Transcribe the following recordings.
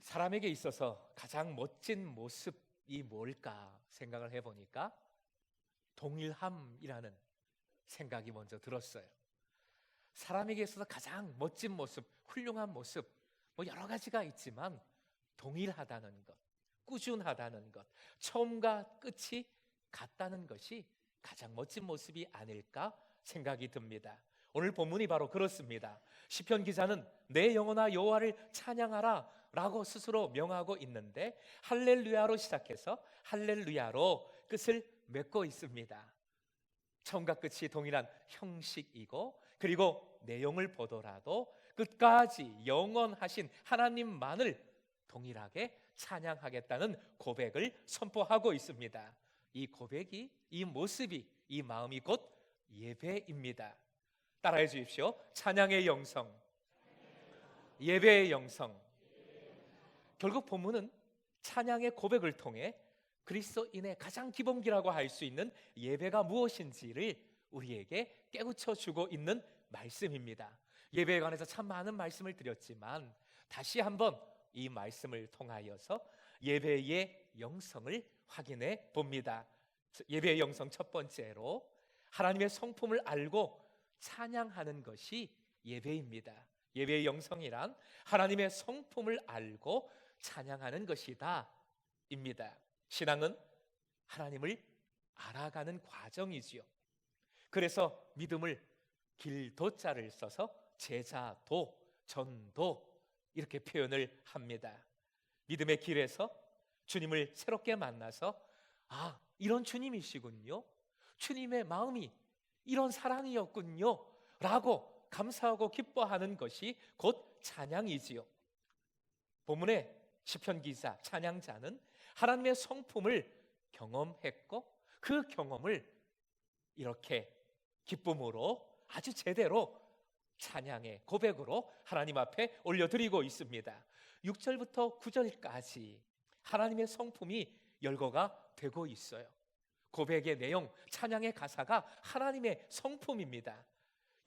사람에게 있어서 가장 멋진 모습이 뭘까 생각을 해보니까 동일함이라는 생각이 먼저 들었어요. 사람에게 있어서 가장 멋진 모습, 훌륭한 모습, 여러 가지가 있지만 동일하다는 것, 꾸준하다는 것, 처음과 끝이 같다는 것이 가장 멋진 모습이 아닐까 생각이 듭니다. 오늘 본문이 바로 그렇습니다. 시편 기자는 내 영혼아 여호와를 찬양하라 라고 스스로 명하고 있는데 할렐루야로 시작해서 할렐루야로 끝을 맺고 있습니다. 처음과 끝이 동일한 형식이고, 그리고 내용을 보더라도 끝까지 영원하신 하나님만을 동일하게 찬양하겠다는 고백을 선포하고 있습니다. 이 고백이, 이 모습이, 이 마음이 곧 예배입니다. 따라해 주십시오. 찬양의 영성, 예배의 영성. 결국 본문은 찬양의 고백을 통해 그리스도인의 가장 기본기라고 할 수 있는 예배가 무엇인지를 우리에게 깨우쳐 주고 있는 말씀입니다. 예배에 관해서 참 많은 말씀을 드렸지만 다시 한번 이 말씀을 통하여서 예배의 영성을 확인해 봅니다. 예배의 영성 첫 번째로 하나님의 성품을 알고 찬양하는 것이 예배입니다. 예배의 영성이란 하나님의 성품을 알고 찬양하는 것이다 입니다. 신앙은 하나님을 알아가는 과정이지요. 그래서 믿음을 길도자를 써서 제자도, 전도 이렇게 표현을 합니다. 믿음의 길에서 주님을 새롭게 만나서 이런 주님이시군요, 주님의 마음이 이런 사랑이었군요 라고 감사하고 기뻐하는 것이 곧 찬양이지요. 본문의 시편 기자, 찬양자는 하나님의 성품을 경험했고 그 경험을 이렇게 기쁨으로 아주 제대로 찬양의 고백으로 하나님 앞에 올려드리고 있습니다. 6절부터 9절까지 하나님의 성품이 열거가 되고 있어요. 고백의 내용, 찬양의 가사가 하나님의 성품입니다.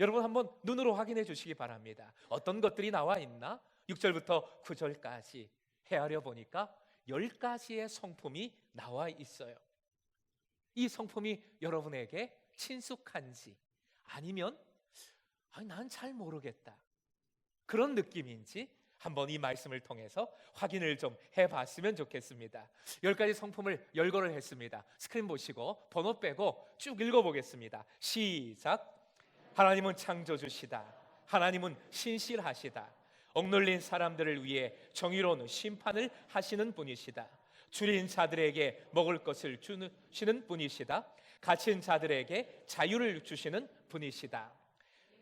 여러분 한번 눈으로 확인해 주시기 바랍니다. 어떤 것들이 나와 있나? 6절부터 9절까지 헤아려 보니까 10가지의 성품이 나와 있어요. 이 성품이 여러분에게 친숙한지, 아니면 난 잘 모르겠다, 그런 느낌인지 한번 이 말씀을 통해서 확인을 좀 해봤으면 좋겠습니다. 10가지 성품을 열거를 했습니다. 스크린 보시고 번호 빼고 쭉 읽어보겠습니다. 시작. 하나님은 창조주시다. 하나님은 신실하시다. 억눌린 사람들을 위해 정의로운 심판을 하시는 분이시다. 줄인 자들에게 먹을 것을 주시는 분이시다. 갇힌 자들에게 자유를 주시는 분이시다.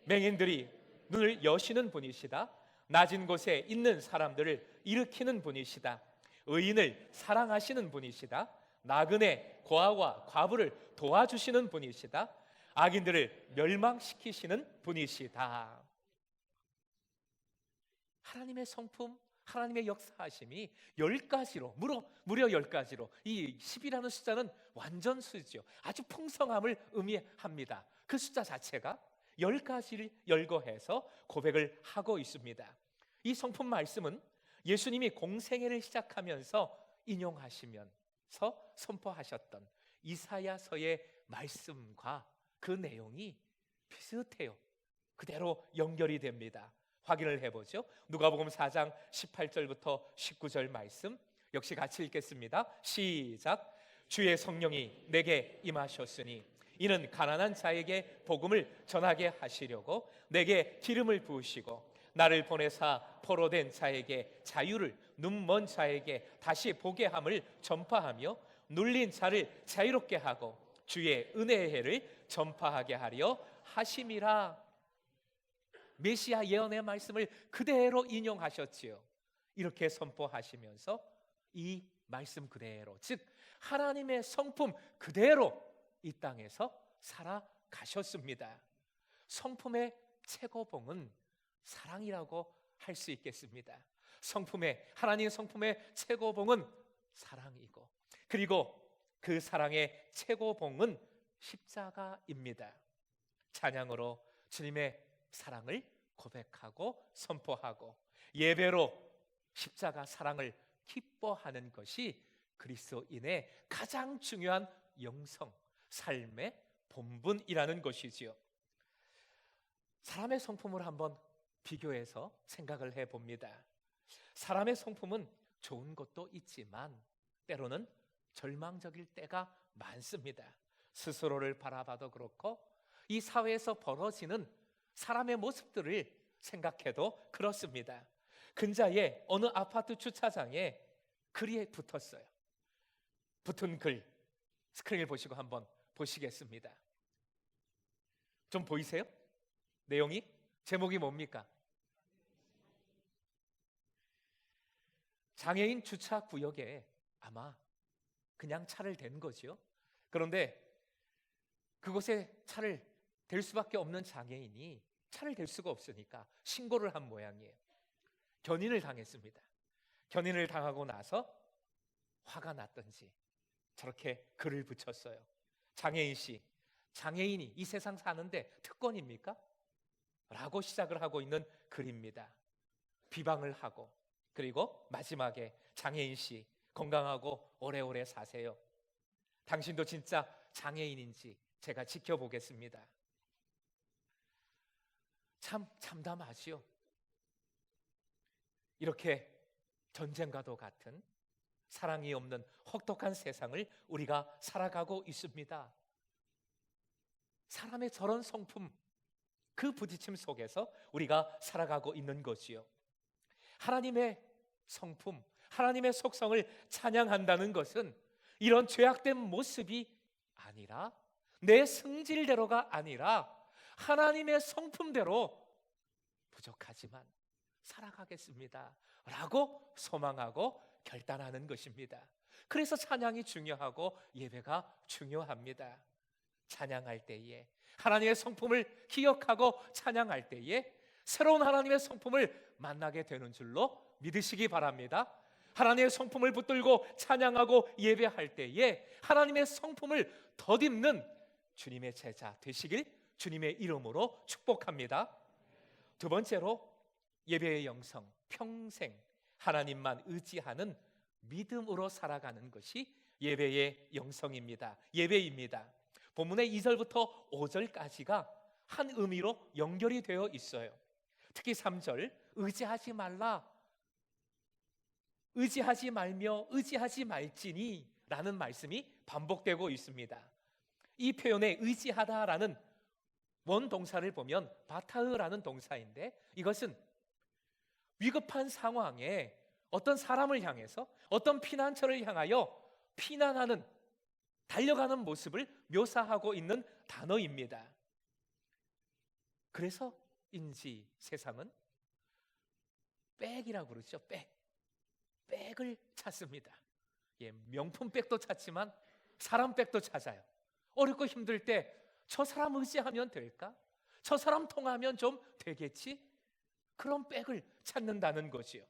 맹인들이 눈을 여시는 분이시다. 낮은 곳에 있는 사람들을 일으키는 분이시다. 의인을 사랑하시는 분이시다. 나그네 고아와 과부를 도와주시는 분이시다. 악인들을 멸망시키시는 분이시다. 하나님의 성품, 하나님의 역사하심이 10가지로, 무려 10가지로, 이 10이라는 숫자는 완전수죠. 아주 풍성함을 의미합니다. 그 숫자 자체가 10가지를 열거해서 고백을 하고 있습니다. 이 성품 말씀은 예수님이 공생애를 시작하면서 인용하시면서 선포하셨던 이사야서의 말씀과 그 내용이 비슷해요. 그대로 연결이 됩니다. 확인을 해보죠. 누가복음 4장 18절부터 19절 말씀 역시 같이 읽겠습니다. 시작. 주의 성령이 내게 임하셨으니 이는 가난한 자에게 복음을 전하게 하시려고 내게 기름을 부으시고 나를 보내사 포로된 자에게 자유를, 눈먼 자에게 다시 보게 함을 전파하며 눌린 자를 자유롭게 하고 주의 은혜의 해를 전파하게 하려 하심이라. 메시아 예언의 말씀을 그대로 인용하셨지요. 이렇게 선포하시면서 이 말씀 그대로, 즉 하나님의 성품 그대로 이 땅에서 살아가셨습니다. 성품의 최고봉은 사랑이라고 할 수 있겠습니다. 하나님의 성품의 최고봉은 사랑이고, 그리고 그 사랑의 최고봉은 십자가입니다. 찬양으로 주님의 사랑을 고백하고 선포하고, 예배로 십자가 사랑을 기뻐하는 것이 그리스도인의 가장 중요한 영성, 삶의 본분이라는 것이지요. 사람의 성품을 한번 비교해서 생각을 해봅니다. 사람의 성품은 좋은 것도 있지만 때로는 절망적일 때가 많습니다. 스스로를 바라봐도 그렇고 이 사회에서 벌어지는 사람의 모습들을 생각해도 그렇습니다. 근자에 어느 아파트 주차장에 글이 붙었어요. 붙은 글 스크린을 보시고 한번 보시겠습니다. 좀 보이세요? 내용이? 제목이 뭡니까? 장애인 주차 구역에 아마 그냥 차를 댄 거죠. 그런데 그곳에 차를 댈 수밖에 없는 장애인이 차를 댈 수가 없으니까 신고를 한 모양이에요. 견인을 당했습니다. 견인을 당하고 나서 화가 났던지 저렇게 글을 붙였어요. 장애인 씨, 장애인이 이 세상 사는데 특권입니까? 라고 시작을 하고 있는 글입니다. 비방을 하고, 그리고 마지막에 장애인 씨 건강하고 오래오래 사세요. 당신도 진짜 장애인인지 제가 지켜보겠습니다. 참 참담하지요. 이렇게 전쟁과도 같은 사랑이 없는 혹독한 세상을 우리가 살아가고 있습니다. 사람의 저런 성품, 그 부딪힘 속에서 우리가 살아가고 있는 거지요. 하나님의 성품, 하나님의 속성을 찬양한다는 것은 이런 죄악된 모습이 아니라 내 성질대로가 아니라 하나님의 성품대로 부족하지만 살아가겠습니다 라고 소망하고 결단하는 것입니다. 그래서 찬양이 중요하고 예배가 중요합니다. 찬양할 때에 하나님의 성품을 기억하고 찬양할 때에 새로운 하나님의 성품을 만나게 되는 줄로 믿으시기 바랍니다. 하나님의 성품을 붙들고 찬양하고 예배할 때에 하나님의 성품을 덧입는 주님의 제자 되시길 주님의 이름으로 축복합니다. 두 번째로 예배의 영성, 평생 하나님만 의지하는 믿음으로 살아가는 것이 예배의 영성입니다. 예배입니다. 본문의 2절부터 5절까지가 한 의미로 연결이 되어 있어요. 특히 3절 의지하지 말라, 의지하지 말며 의지하지 말지니 라는 말씀이 반복되고 있습니다. 이 표현에 의지하다라는 원동사를 보면 바타흐라는 동사인데 이것은 위급한 상황에 어떤 사람을 향해서 어떤 피난처를 향하여 피난하는 달려가는 모습을 묘사하고 있는 단어입니다. 그래서인지 세상은 백이라고 그러죠. 백을 찾습니다. 예, 명품 백도 찾지만 사람 백도 찾아요. 어렵고 힘들 때 저 사람 의지하면 될까? 저 사람 통하면 좀 되겠지? 그런 백을 찾는다는 거지요.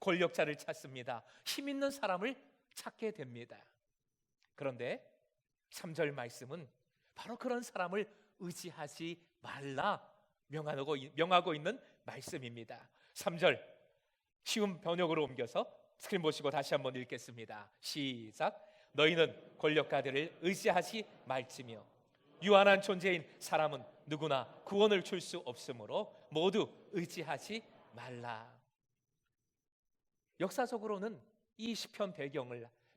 권력자를 찾습니다. 힘 있는 사람을 찾게 됩니다. 그런데 3절 말씀은 바로 그런 사람을 의지하지 말라 명하고 있는 말씀입니다. 3절 쉬운 번역으로 옮겨서 스크린 보시고 다시 한번 읽겠습니다. 시작. 너희는 권력가들을 의지하지 말지며 유한한 존재인 사람은 누구나 구원을 줄 수 없으므로 모두 의지하지 말라. 역사적으로는 이 시편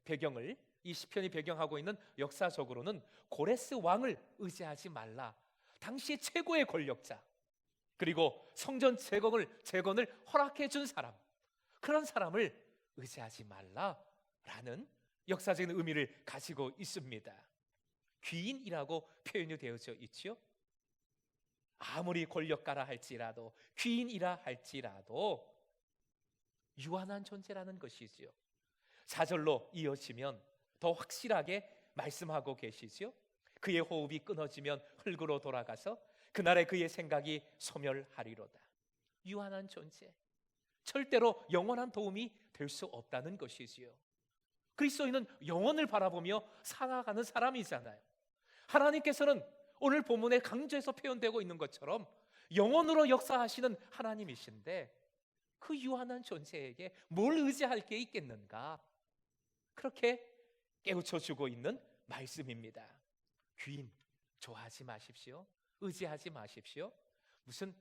배경을 이 시편이 배경하고 있는 역사적으로는 고레스 왕을 의지하지 말라. 당시 최고의 권력자, 그리고 성전 재건을 허락해 준 사람, 그런 사람을 의지하지 말라라는 역사적인 의미를 가지고 있습니다. 귀인이라고 표현이 되어져 있지요. 아무리 권력가라 할지라도 귀인이라 할지라도 유한한 존재라는 것이지요. 4절로 이어지면 더 확실하게 말씀하고 계시지요. 그의 호흡이 끊어지면 흙으로 돌아가서 그날에 그의 생각이 소멸하리로다. 유한한 존재, 절대로 영원한 도움이 될 수 없다는 것이지요. 그리스도인은 영원을 바라보며 살아가는 사람이잖아요. 하나님께서는 오늘 본문에 강조해서 표현되고 있는 것처럼 영원으로 역사하시는 하나님이신데 그 유한한 존재에게 뭘 의지할 게 있겠는가? 그렇게 깨우쳐 주고 있는 말씀입니다. 귀인 좋아하지 마십시오. 의지하지 마십시오. 무슨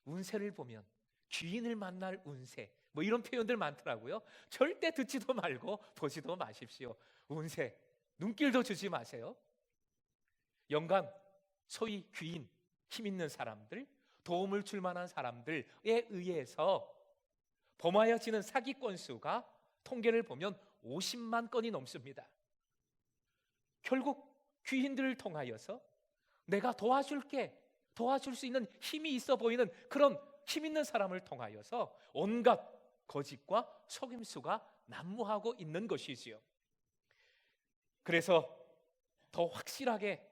운세를 보면 귀인을 만날 운세 뭐 이런 표현들 많더라고요. 절대 듣지도 말고 보지도 마십시오. 운세 눈길도 주지 마세요. 연간 소위 귀인, 힘 있는 사람들, 도움을 줄 만한 사람들에 의해서 범하여지는 사기 건수가 통계를 보면 50만 건이 넘습니다. 결국 귀인들을 통하여서 내가 도와줄게, 도와줄 수 있는 힘이 있어 보이는 그런 힘 있는 사람을 통하여서 온갖 거짓과 속임수가 난무하고 있는 것이지요. 그래서 더 확실하게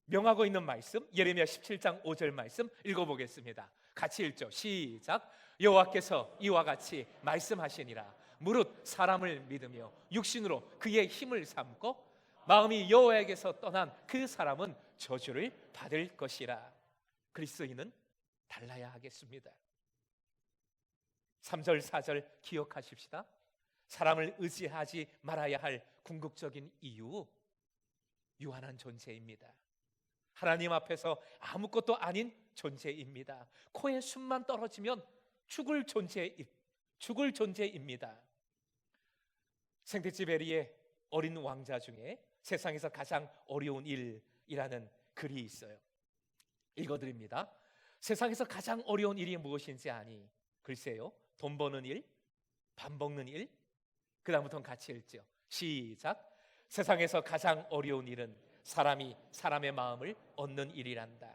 명하고 있는 말씀, 예레미야 17장 5절 말씀 읽어보겠습니다. 같이 읽죠. 시작. 여호와께서 이와 같이 말씀하시니라. 무릇 사람을 믿으며 육신으로 그의 힘을 삼고 마음이 여호와에게서 떠난 그 사람은 저주를 받을 것이라. 그리스도인은 달라야 하겠습니다. 3절 4절 기억하십시다. 사람을 의지하지 말아야 할 궁극적인 이유, 유한한 존재입니다. 하나님 앞에서 아무것도 아닌 존재입니다. 코에 숨만 떨어지면 죽을 존재입니다. 생텍쥐베리의 어린 왕자 중에 세상에서 가장 어려운 일이라는 글이 있어요. 읽어드립니다. 세상에서 가장 어려운 일이 무엇인지 아니? 글쎄요, 돈 버는 일, 밥 먹는 일. 그 다음부터는 같이 읽죠. 시작. 세상에서 가장 어려운 일은 사람이 사람의 마음을 얻는 일이란다.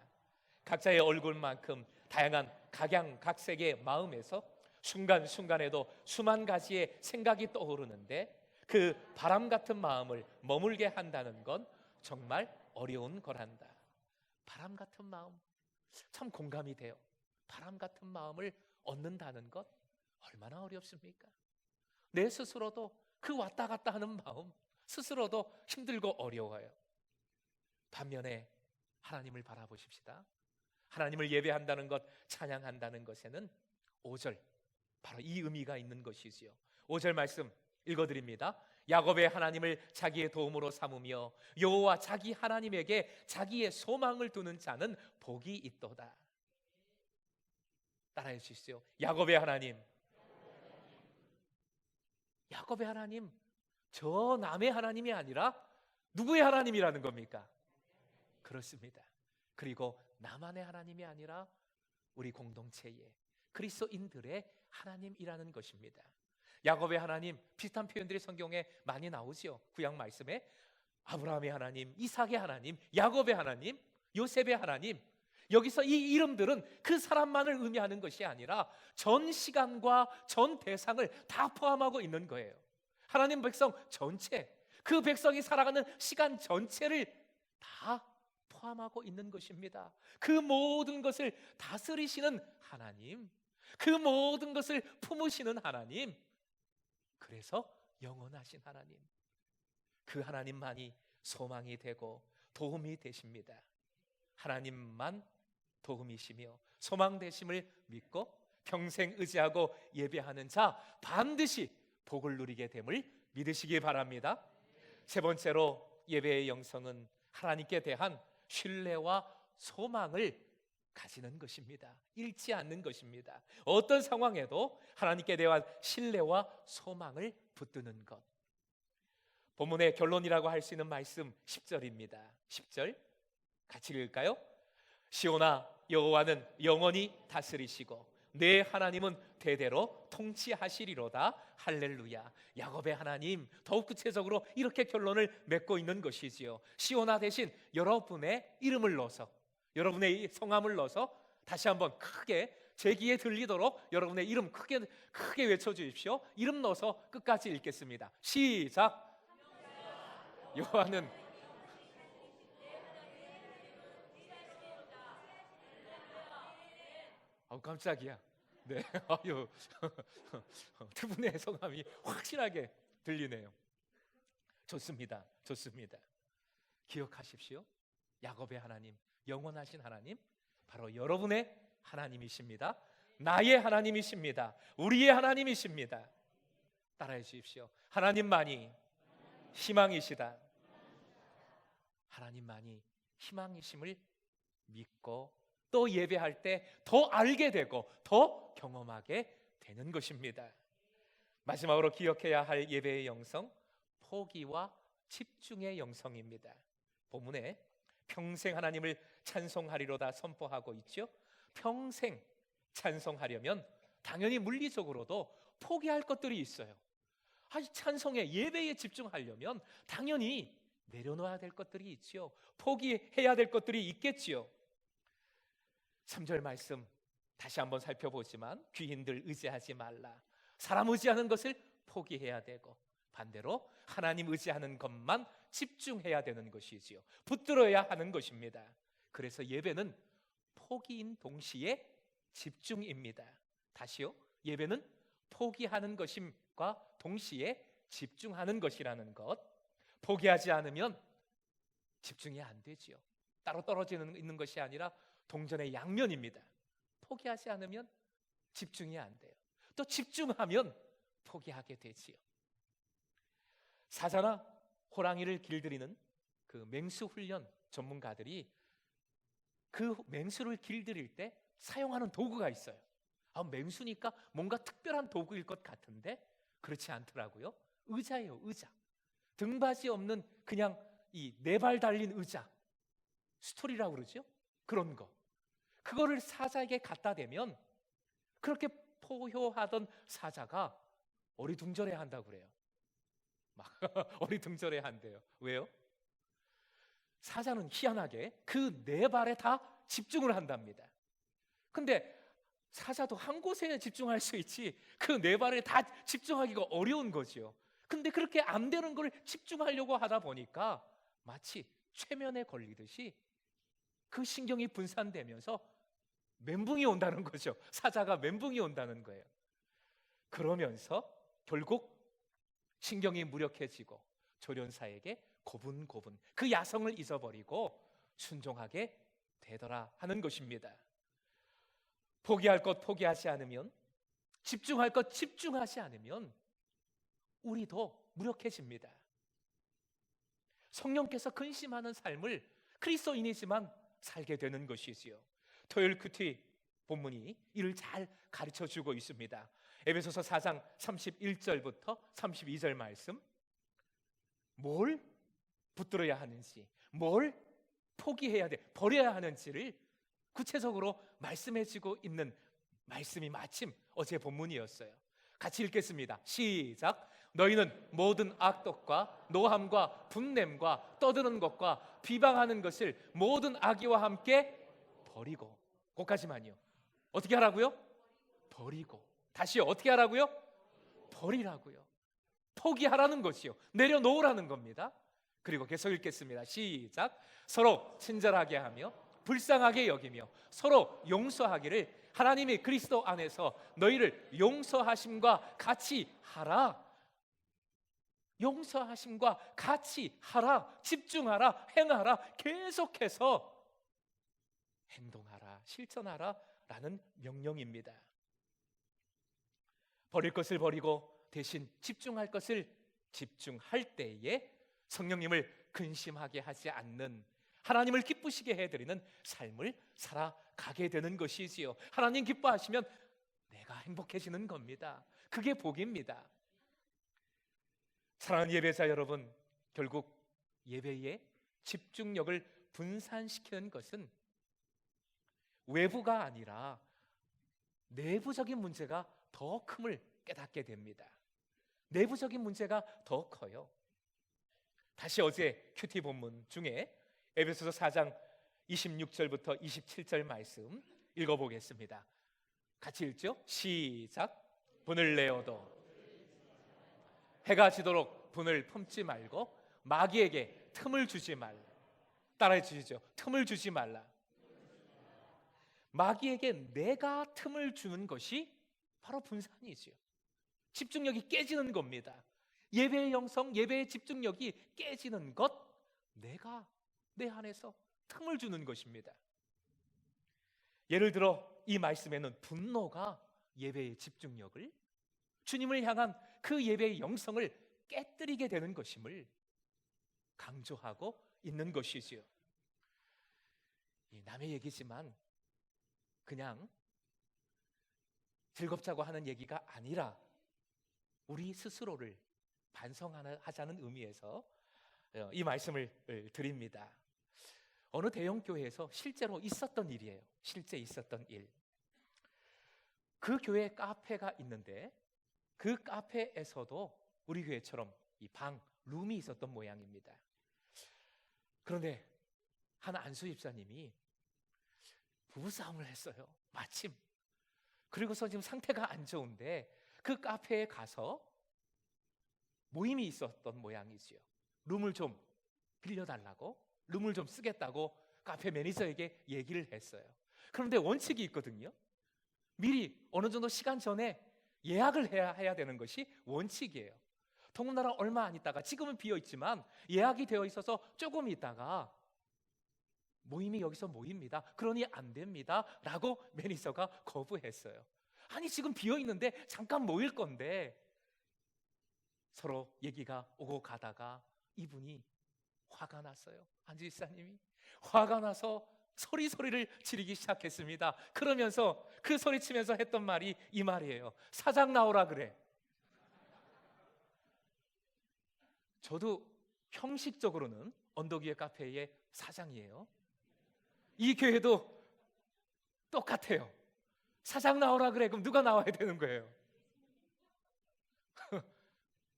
각자의 얼굴만큼 다양한 각양각색의 마음에서 순간순간에도 수만 가지의 생각이 떠오르는데 그 바람 같은 마음을 머물게 한다는 건 정말 어려운 거란다. 바람 같은 마음, 참 공감이 돼요. 바람 같은 마음을 얻는다는 것 얼마나 어렵습니까? 내 스스로도 그 왔다 갔다 하는 마음 스스로도 힘들고 어려워요. 반면에 하나님을 바라보십시다. 하나님을 예배한다는 것, 찬양한다는 것에는 5절 바로 이 의미가 있는 것이지요. 5절 말씀 읽어드립니다. 야곱의 하나님을 자기의 도움으로 삼으며 여호와 자기 하나님에게 자기의 소망을 두는 자는 복이 있도다. 따라해 주시죠. 야곱의 하나님, 야곱의 하나님, 저 남의 하나님이 아니라 누구의 하나님이라는 겁니까? 그렇습니다. 그리고 나만의 하나님이 아니라 우리 공동체의 그리스도인들의 하나님이라는 것입니다. 야곱의 하나님, 비슷한 표현들이 성경에 많이 나오죠. 구약 말씀에 아브라함의 하나님, 이삭의 하나님, 야곱의 하나님, 요셉의 하나님. 여기서 이 이름들은 그 사람만을 의미하는 것이 아니라 전 시간과 전 대상을 다 포함하고 있는 거예요. 하나님 백성 전체, 그 백성이 살아가는 시간 전체를 다 포함하고 있는 것입니다. 그 모든 것을 다스리시는 하나님, 그 모든 것을 품으시는 하나님, 그래서 영원하신 하나님, 그 하나님만이 소망이 되고 도움이 되십니다. 하나님만 도움이시며 소망 되심을 믿고 평생 의지하고 예배하는 자 반드시 복을 누리게 됨을 믿으시기 바랍니다. 세 번째로 예배의 영성은 하나님께 대한 신뢰와 소망을 가지는 것입니다. 잃지 않는 것입니다. 어떤 상황에도 하나님께 대한 신뢰와 소망을 붙드는 것. 본문의 결론이라고 할 수 있는 말씀 10절입니다. 10절 같이 읽을까요? 시온아, 여호와는 영원히 다스리시고 내 하나님은 대대로 통치하시리로다. 할렐루야. 야곱의 하나님, 더욱 구체적으로 이렇게 결론을 맺고 있는 것이지요. 시온아 대신 여러분의 이름을 넣어서, 여러분의 성함을 넣어서 다시 한번 크게 제 귀에 들리도록 여러분의 이름 크게 외쳐주십시오. 이름 넣어서 끝까지 읽겠습니다. 시작. 여호와는 깜짝이야. 네, 아유, 두 분의 성함이 확실하게 들리네요. 좋습니다, 좋습니다. 기억하십시오. 야곱의 하나님, 영원하신 하나님, 바로 여러분의 하나님이십니다. 나의 하나님이십니다. 우리의 하나님이십니다. 따라해 주십시오. 하나님만이 희망이시다. 하나님만이 희망이심을 믿고 또 예배할 때 더 알게 되고 더 경험하게 되는 것입니다. 마지막으로 기억해야 할 예배의 영성, 포기와 집중의 영성입니다. 본문에 평생 하나님을 찬송하리로다 선포하고 있죠. 평생 찬송하려면 당연히 물리적으로도 포기할 것들이 있어요. 찬송에 예배에 집중하려면 당연히 내려놓아야 될 것들이 있지요. 포기해야 될 것들이 있겠지요. 3절 말씀 다시 한번 살펴보지만 귀인들 의지하지 말라. 사람 의지하는 것을 포기해야 되고 반대로 하나님 의지하는 것만 집중해야 되는 것이지요. 붙들어야 하는 것입니다. 그래서 예배는 포기인 동시에 집중입니다. 다시요. 예배는 포기하는 것임과 동시에 집중하는 것이라는 것. 포기하지 않으면 집중이 안 되지요. 따로 떨어지는 있는 것이 아니라 동전의 양면입니다. 포기하지 않으면 집중이 안 돼요. 또 집중하면 포기하게 되지요. 사자나 호랑이를 길들이는 그 맹수 훈련 전문가들이 그 맹수를 길들일 때 사용하는 도구가 있어요. 맹수니까 뭔가 특별한 도구일 것 같은데 그렇지 않더라고요. 의자예요, 의자. 등받이 없는 그냥 이 네 발 달린 의자, 스토리라고 그러죠. 그런 거. 그거를 사자에게 갖다 대면 그렇게 포효하던 사자가 어리둥절해 한다고 그래요. 막 어리둥절해 한대요. 왜요? 사자는 희한하게 그 네 발에 다 집중을 한답니다. 근데 사자도 한 곳에 집중할 수 있지 그 네 발에 다 집중하기가 어려운 거죠. 근데 그렇게 안 되는 걸 집중하려고 하다 보니까 마치 최면에 걸리듯이 그 신경이 분산되면서 멘붕이 온다는 거죠. 사자가 멘붕이 온다는 거예요. 그러면서 결국 신경이 무력해지고 조련사에게 고분고분 그 야성을 잊어버리고 순종하게 되더라 하는 것입니다. 포기할 것 포기하지 않으면, 집중할 것 집중하지 않으면 우리도 무력해집니다. 성령께서 근심하는 삶을 그리스도인이지만 살게 되는 것이지요. 토요일 큐티 본문이 이를 잘 가르쳐주고 있습니다. 에베소서 4장 31절부터 32절 말씀, 뭘 붙들어야 하는지, 뭘 포기해야 돼, 버려야 하는지를 구체적으로 말씀해주고 있는 말씀이 마침 어제 본문이었어요. 같이 읽겠습니다. 시작. 너희는 모든 악독과 노함과 분냄과 떠드는 것과 비방하는 것을 모든 악의와 함께 버리고. 거기까지만요. 어떻게 하라고요? 버리고. 다시요. 어떻게 하라고요? 버리라고요. 포기하라는 것이요. 내려놓으라는 겁니다. 그리고 계속 읽겠습니다. 시작. 서로 친절하게 하며 불쌍하게 여기며 서로 용서하기를 하나님이 그리스도 안에서 너희를 용서하심과 같이 하라. 용서하심과 같이 하라. 집중하라. 행하라. 계속해서 행동하라. 실천하라 라는 명령입니다. 버릴 것을 버리고 대신 집중할 것을 집중할 때에 성령님을 근심하게 하지 않는, 하나님을 기쁘시게 해드리는 삶을 살아가게 되는 것이지요. 하나님 기뻐하시면 내가 행복해지는 겁니다. 그게 복입니다. 사랑하는 예배자 여러분, 결국 예배의 집중력을 분산시키는 것은 외부가 아니라 내부적인 문제가 더 큼을 깨닫게 됩니다. 내부적인 문제가 더 커요. 다시 어제 큐티 본문 중에 에베소서 4장 26절부터 27절 말씀 읽어보겠습니다. 같이 읽죠? 시작. 분을 내어도 해가 지도록 분을 품지 말고 마귀에게 틈을 주지 말라. 따라해 주시죠. 틈을 주지 말라. 마귀에게 내가 틈을 주는 것이 바로 분산이지요. 집중력이 깨지는 겁니다. 예배의 영성, 예배의 집중력이 깨지는 것, 내가 내 안에서 틈을 주는 것입니다. 예를 들어 이 말씀에는 분노가 예배의 집중력을, 주님을 향한 그 예배의 영성을 깨뜨리게 되는 것임을 강조하고 있는 것이지요. 남의 얘기지만 그냥 즐겁자고 하는 얘기가 아니라 우리 스스로를 반성하자는 의미에서 이 말씀을 드립니다. 어느 대형 교회에서 실제로 있었던 일이에요. 실제 있었던 일. 그 교회에 카페가 있는데 그 카페에서도 우리 교회처럼 이 방, 룸이 있었던 모양입니다. 그런데 한 안수 집사님이 부부싸움을 했어요. 마침. 그리고서 지금 상태가 안 좋은데 그 카페에 가서 모임이 있었던 모양이지요. 룸을 좀 빌려달라고, 룸을 좀 쓰겠다고 카페 매니저에게 얘기를 했어요. 그런데 원칙이 있거든요. 미리 어느 정도 시간 전에 예약을 해야 되는 것이 원칙이에요. 더군다나 얼마 안 있다가, 지금은 비어 있지만 예약이 되어 있어서 조금 있다가 모임이 여기서 모입니다. 그러니 안 됩니다. 라고 매니저가 거부했어요. 아니 지금 비어 있는데 잠깐 모일 건데. 서로 얘기가 오고 가다가 이분이 화가 났어요. 안주 집사님이 화가 나서 소리를 지르기 시작했습니다. 그러면서 그 소리치면서 했던 말이 이 말이에요. 사장 나오라 그래. 저도 형식적으로는 언덕 위의 카페의 사장이에요. 이 교회도 똑같아요. 사장 나오라 그래. 그럼 누가 나와야 되는 거예요?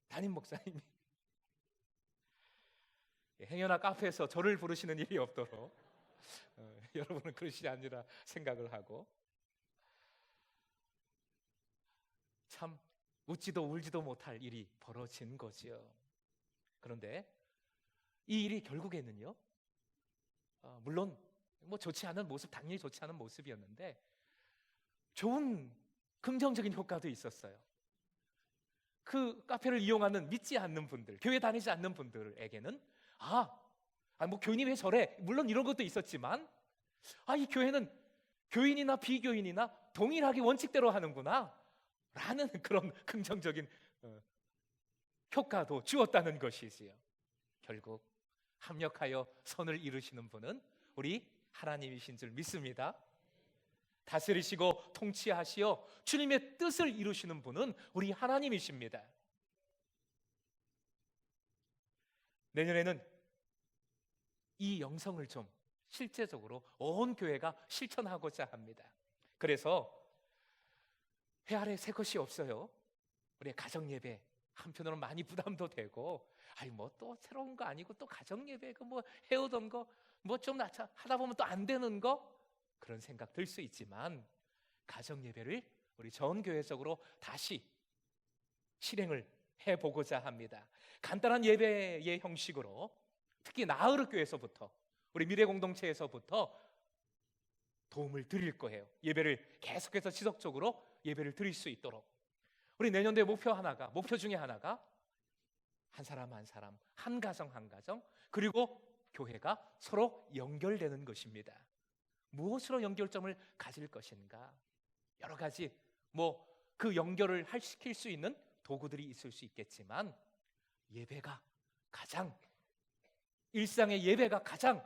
담임 목사님이. 행여나 카페에서 저를 부르시는 일이 없도록 여러분은 그러시지 않으리라 생각을 하고, 참 웃지도 울지도 못할 일이 벌어진 거지요. 그런데 이 일이 결국에는요, 물론 뭐 좋지 않은 모습, 당연히 좋지 않은 모습이었는데 좋은 긍정적인 효과도 있었어요. 그 카페를 이용하는 믿지 않는 분들, 교회 다니지 않는 분들에게는 뭐 교인이 왜 저래? 물론 이런 것도 있었지만 이 교회는 교인이나 비교인이나 동일하게 원칙대로 하는구나 라는 그런 긍정적인 효과도 주었다는 것이지요. 결국 합력하여 선을 이루시는 분은 우리 하나님이신 줄 믿습니다. 다스리시고 통치하시어 주님의 뜻을 이루시는 분은 우리 하나님이십니다. 내년에는 이 영성을 좀 실제적으로 온 교회가 실천하고자 합니다. 그래서 회 아래 새 것이 없어요. 우리 가정 예배 한편으로는 많이 부담도 되고, 뭐 또 새로운 거 아니고 또 가정 예배 뭐 해오던 거 뭐 좀 하다 보면 또 안 되는 거, 그런 생각 들 수 있지만 가정 예배를 우리 전 교회적으로 다시 실행을 해보고자 합니다. 간단한 예배의 형식으로, 특히 나으르 교회에서부터, 우리 미래 공동체에서부터 도움을 드릴 거예요. 예배를 계속해서 지속적으로 예배를 드릴 수 있도록. 우리 내년도의 목표 중에 하나가 한 사람 한 사람, 한 가정 한 가정, 그리고 교회가 서로 연결되는 것입니다. 무엇으로 연결점을 가질 것인가? 여러 가지 그 연결을 시킬 수 있는 도구들이 있을 수 있겠지만, 예배가 가장, 일상의 예배가 가장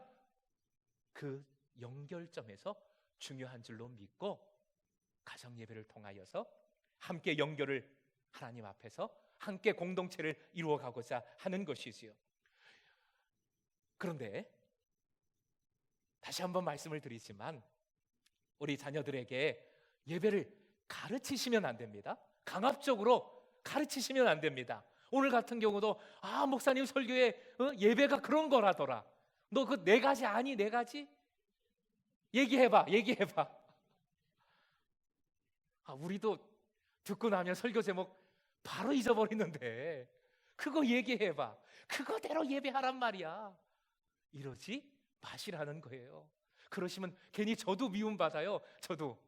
그 연결점에서 중요한 줄로 믿고 가정 예배를 통하여서 함께 연결을, 하나님 앞에서 함께 공동체를 이루어가고자 하는 것이지요. 그런데 다시 한번 말씀을 드리지만 우리 자녀들에게 예배를 가르치시면 안 됩니다. 강압적으로 가르치시면 안 됩니다. 오늘 같은 경우도 목사님 설교에 예배가 그런 거라더라. 너 그 네 가지 아니? 네 가지? 얘기해봐. 우리도 듣고 나면 설교 제목 바로 잊어버리는데 그거 얘기해봐. 그거대로 예배하란 말이야. 이러지 마시라는 거예요. 그러시면 괜히 저도 미움받아요. 저도.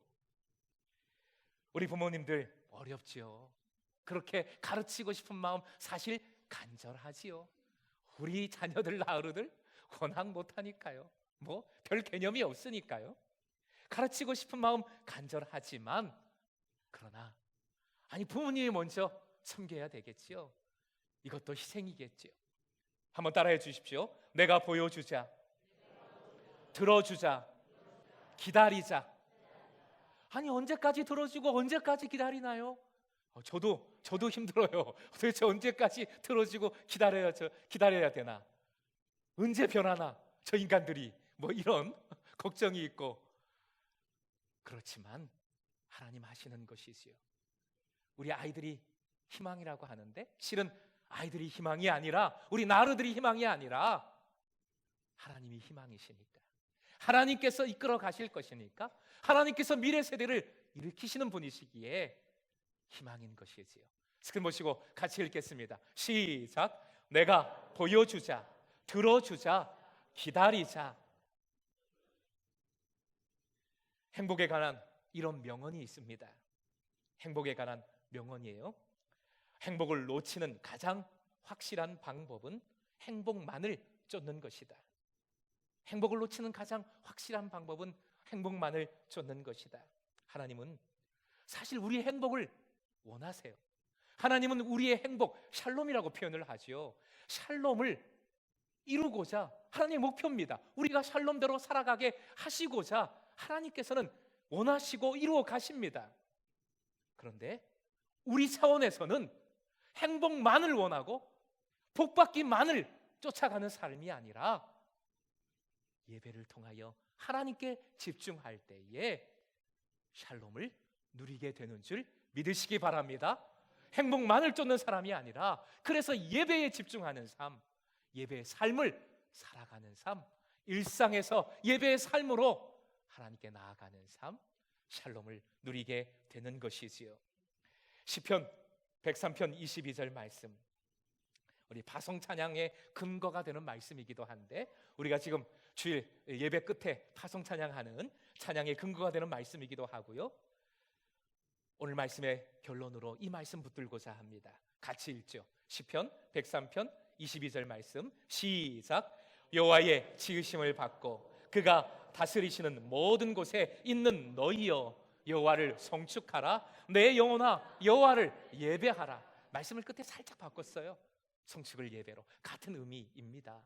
우리 부모님들 어렵지요. 그렇게 가르치고 싶은 마음 사실 간절하지요. 우리 자녀들 나으르들 워낙 못하니까요. 별 개념이 없으니까요. 가르치고 싶은 마음 간절하지만 그러나 부모님이 먼저 섬겨야 되겠지요. 이것도 희생이겠지요. 한번 따라해 주십시오. 내가 보여주자, 들어주자, 기다리자. 언제까지 들어주고 언제까지 기다리나요? 저도 힘들어요. 도대체 언제까지 들어주고 기다려야 되나? 언제 변하나? 저 인간들이 이런 걱정이 있고. 그렇지만 하나님 하시는 것이지요. 우리 아이들이 희망이라고 하는데 실은 아이들이 희망이 아니라, 우리 나루들이 희망이 아니라 하나님이 희망이시니까, 하나님께서 이끌어 가실 것이니까, 하나님께서 미래 세대를 일으키시는 분이시기에 희망인 것이지요. 스크린 보시고 같이 읽겠습니다. 시작. 내가 보여주자, 들어주자, 기다리자. 행복에 관한 이런 명언이 있습니다. 행복에 관한 명언이에요. 행복을 놓치는 가장 확실한 방법은 행복만을 쫓는 것이다. 행복을 놓치는 가장 확실한 방법은 행복만을 쫓는 것이다. 하나님은 사실 우리의 행복을 원하세요. 하나님은 우리의 행복, 샬롬이라고 표현을 하지요. 샬롬을 이루고자 하나님의 목표입니다. 우리가 샬롬대로 살아가게 하시고자 하나님께서는 원하시고 이루어 가십니다. 그런데 우리 차원에서는 행복만을 원하고 복받기만을 쫓아가는 삶이 아니라 예배를 통하여 하나님께 집중할 때에 샬롬을 누리게 되는 줄 믿으시기 바랍니다. 행복만을 쫓는 사람이 아니라, 그래서 예배에 집중하는 삶, 예배의 삶을 살아가는 삶, 일상에서 예배의 삶으로 하나님께 나아가는 삶, 샬롬을 누리게 되는 것이지요. 시편 103편 22절 말씀, 우리 파송 찬양의 근거가 되는 말씀이기도 한데, 우리가 지금 주일 예배 끝에 파송 찬양하는 찬양의 근거가 되는 말씀이기도 하고요. 오늘 말씀의 결론으로 이 말씀 붙들고자 합니다. 같이 읽죠. 시편 103편 22절 말씀, 시작. 여호와의 지으심을 받고 그가 다스리시는 모든 곳에 있는 너희여, 여호와를 성축하라. 내 영혼아, 여호와를 예배하라. 말씀을 끝에 살짝 바꿨어요. 성축을 예배로, 같은 의미입니다.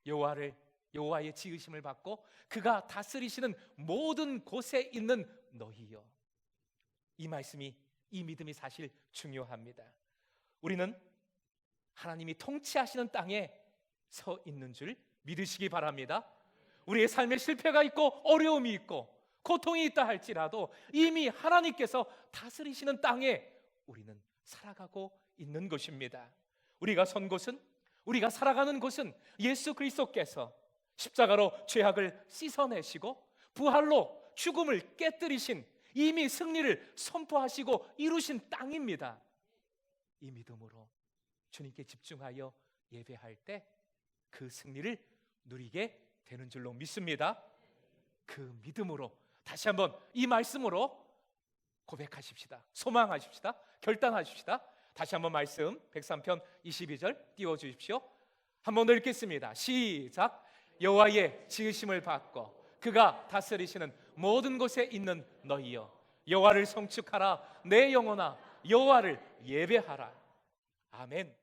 여호와의 지으심을 받고 그가 다스리시는 모든 곳에 있는 너희여. 이 말씀이, 이 믿음이 사실 중요합니다. 우리는 하나님이 통치하시는 땅에 서 있는 줄 믿으시기 바랍니다. 우리의 삶에 실패가 있고 어려움이 있고 고통이 있다 할지라도 이미 하나님께서 다스리시는 땅에 우리는 살아가고 있는 것입니다. 우리가 선 곳은, 우리가 살아가는 곳은 예수 그리스도께서 십자가로 죄악을 씻어내시고 부활로 죽음을 깨뜨리신, 이미 승리를 선포하시고 이루신 땅입니다. 이 믿음으로 주님께 집중하여 예배할 때 그 승리를 누리게 되는 줄로 믿습니다. 그 믿음으로 다시 한번 이 말씀으로 고백하십시다. 소망하십시다. 결단하십시다. 다시 한번 말씀 103편 22절 띄워주십시오. 한번 더 읽겠습니다. 시작. 여호와의 지으심을 받고 그가 다스리시는 모든 곳에 있는 너희여, 여호와를 성축하라. 내 영혼아, 여호와를 예배하라. 아멘.